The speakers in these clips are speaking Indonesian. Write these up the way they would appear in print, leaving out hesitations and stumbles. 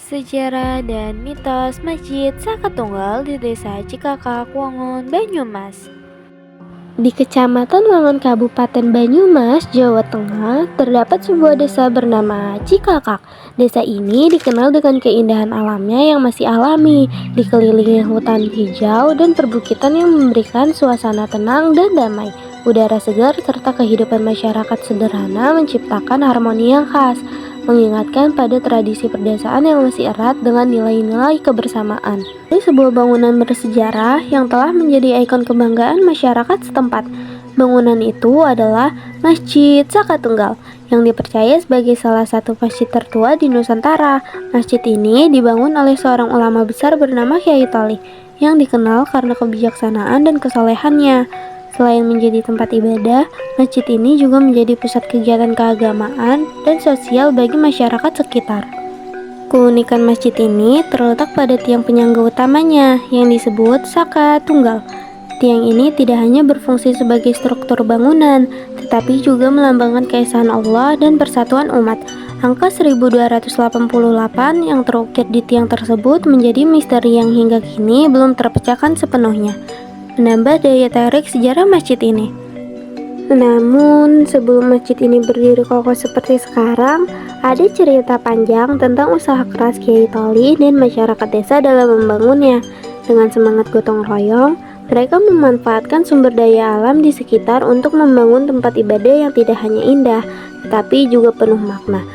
Sejarah dan mitos Masjid Saka Tunggal di Desa Cikakak, Wangun, Banyumas. Di Kecamatan Wangun, Kabupaten Banyumas, Jawa Tengah, terdapat sebuah desa bernama Cikakak. Desa ini dikenal dengan keindahan alamnya yang masih alami, dikelilingi hutan hijau dan perbukitan yang memberikan suasana tenang dan damai. Udara segar serta kehidupan masyarakat sederhana menciptakan harmoni yang khas, mengingatkan pada tradisi perdesaan yang masih erat dengan nilai-nilai kebersamaan. Ini sebuah bangunan bersejarah yang telah menjadi ikon kebanggaan masyarakat setempat. Bangunan itu adalah Masjid Saka Tunggal, yang dipercaya sebagai salah satu masjid tertua di Nusantara. Masjid ini dibangun oleh seorang ulama besar bernama Kyai Toli, yang dikenal karena kebijaksanaan dan kesolehannya. Selain menjadi tempat ibadah, masjid ini juga menjadi pusat kegiatan keagamaan dan sosial bagi masyarakat sekitar. Keunikan masjid ini terletak pada tiang penyangga utamanya yang disebut Saka Tunggal. Tiang ini tidak hanya berfungsi sebagai struktur bangunan, tetapi juga melambangkan keesaan Allah dan persatuan umat. Angka 1288 yang terukir di tiang tersebut menjadi misteri yang hingga kini belum terpecahkan sepenuhnya, menambah daya tarik sejarah masjid ini. Namun, sebelum masjid ini berdiri kokoh seperti sekarang, ada cerita panjang tentang usaha keras Kyai Toli dan masyarakat desa dalam membangunnya. Dengan semangat gotong royong, mereka memanfaatkan sumber daya alam di sekitar untuk membangun tempat ibadah yang tidak hanya indah, tetapi juga penuh makna.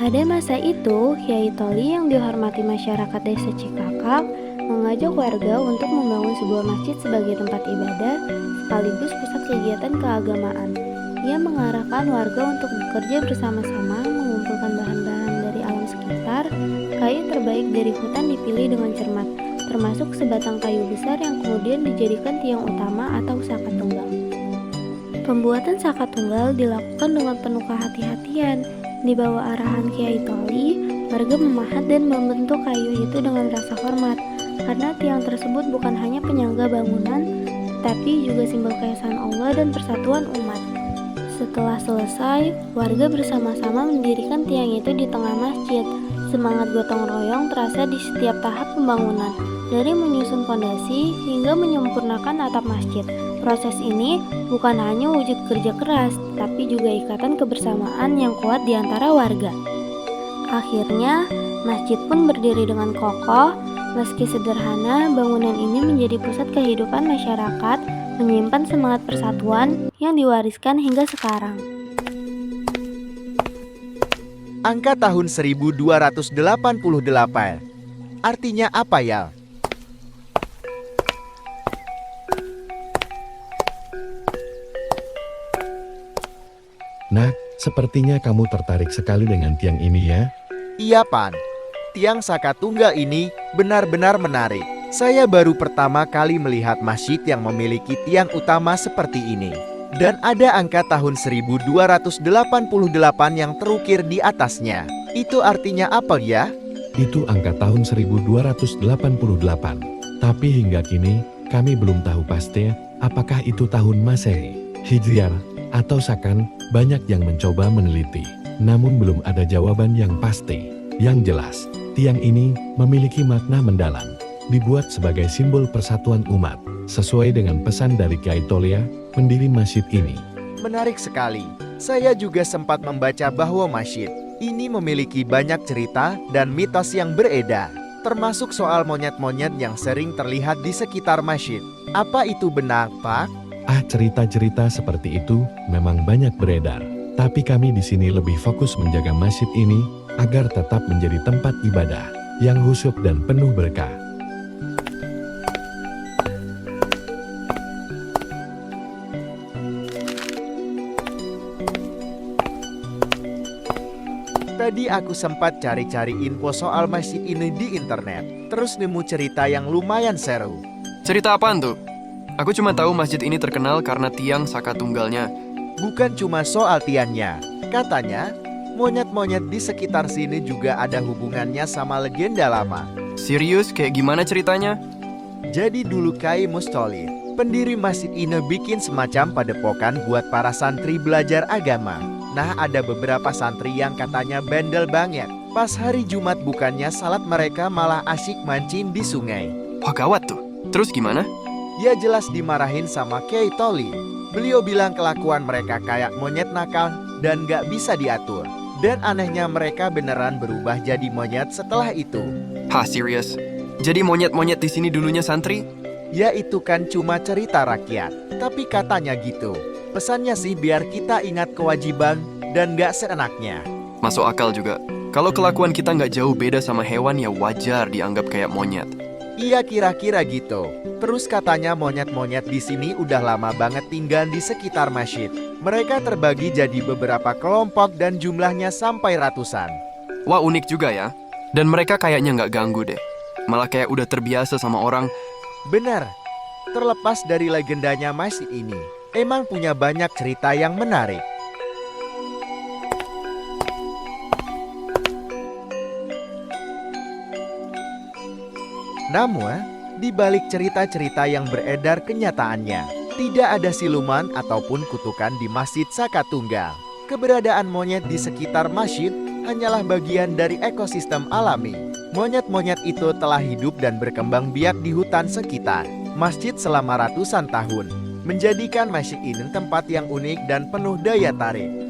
Pada masa itu, Kyai Toli yang dihormati masyarakat desa Cikakak mengajak warga untuk membangun sebuah masjid sebagai tempat ibadah sekaligus pusat kegiatan keagamaan. Ia mengarahkan warga untuk bekerja bersama-sama mengumpulkan bahan-bahan dari alam sekitar. Kayu terbaik dari hutan dipilih dengan cermat, termasuk sebatang kayu besar yang kemudian dijadikan tiang utama atau saka tunggal. Pembuatan saka tunggal dilakukan dengan penuh kehati-hatian. Di bawah arahan Kyai Toli, warga memahat dan membentuk kayu itu dengan rasa hormat, karena tiang tersebut bukan hanya penyangga bangunan, tetapi juga simbol keesaan Allah dan persatuan umat. Setelah selesai, warga bersama-sama mendirikan tiang itu di tengah masjid. Semangat gotong royong terasa di setiap tahap pembangunan, dari menyusun fondasi hingga menyempurnakan atap masjid. Proses ini bukan hanya wujud kerja keras, tapi juga ikatan kebersamaan yang kuat di antara warga. Akhirnya, masjid pun berdiri dengan kokoh. Meski sederhana, bangunan ini menjadi pusat kehidupan masyarakat, menyimpan semangat persatuan yang diwariskan hingga sekarang. Angka tahun 1288. Artinya apa ya? Nak, sepertinya kamu tertarik sekali dengan tiang ini ya? Iya, Pan. Tiang Saka Tunggal ini benar-benar menarik. Saya baru pertama kali melihat masjid yang memiliki tiang utama seperti ini. Dan ada angka tahun 1288 yang terukir di atasnya. Itu artinya apa ya? Itu angka tahun 1288. Tapi hingga kini, kami belum tahu pasti apakah itu tahun Masehi, Hijriah, atau Sakan. Banyak yang mencoba meneliti, namun belum ada jawaban yang pasti. Yang jelas, tiang ini memiliki makna mendalam, dibuat sebagai simbol persatuan umat, sesuai dengan pesan dari Kyai Toli pendiri masjid ini. Menarik sekali. Saya juga sempat membaca bahwa masjid ini memiliki banyak cerita dan mitos yang beredar, termasuk soal monyet-monyet yang sering terlihat di sekitar masjid. Apa itu benar, Pak? Cerita-cerita seperti itu memang banyak beredar, tapi kami di sini lebih fokus menjaga masjid ini agar tetap menjadi tempat ibadah yang khusyuk dan penuh berkah. Tadi aku sempat cari-cari info soal masjid ini di internet, terus nemu cerita yang lumayan seru. Cerita apaan tuh? Aku cuma tahu masjid ini terkenal karena tiang saka tunggalnya. Bukan cuma soal tiangnya, katanya monyet-monyet di sekitar sini juga ada hubungannya sama legenda lama. Serius, kayak gimana ceritanya? Jadi dulu Kyai Mustoli, pendiri masjid ini bikin semacam padepokan buat para santri belajar agama. Nah, ada beberapa santri yang katanya bandel banget. Pas hari Jumat bukannya salat, mereka malah asyik mancing di sungai. Wah gawat tuh. Terus gimana? Ya jelas dimarahin sama Kiai Toli. Beliau bilang kelakuan mereka kayak monyet nakal dan gak bisa diatur. Dan anehnya mereka beneran berubah jadi monyet setelah itu. Hah, serius? Jadi monyet-monyet di sini dulunya santri? Ya itu kan cuma cerita rakyat. Tapi katanya gitu. Pesannya sih biar kita ingat kewajiban dan gak seenaknya. Masuk akal juga. Kalau kelakuan kita nggak jauh beda sama hewan ya wajar dianggap kayak monyet. Iya kira-kira gitu. Terus katanya monyet-monyet di sini udah lama banget tinggal di sekitar masjid. Mereka terbagi jadi beberapa kelompok dan jumlahnya sampai ratusan. Wah unik juga ya. Dan mereka kayaknya nggak ganggu deh. Malah kayak udah terbiasa sama orang. Benar. Terlepas dari legendanya masjid ini, emang punya banyak cerita yang menarik. Namun, di balik cerita-cerita yang beredar kenyataannya, tidak ada siluman ataupun kutukan di Masjid Saka Tunggal. Keberadaan monyet di sekitar masjid hanyalah bagian dari ekosistem alami. Monyet-monyet itu telah hidup dan berkembang biak di hutan sekitar masjid selama ratusan tahun, menjadikan masjid ini tempat yang unik dan penuh daya tarik.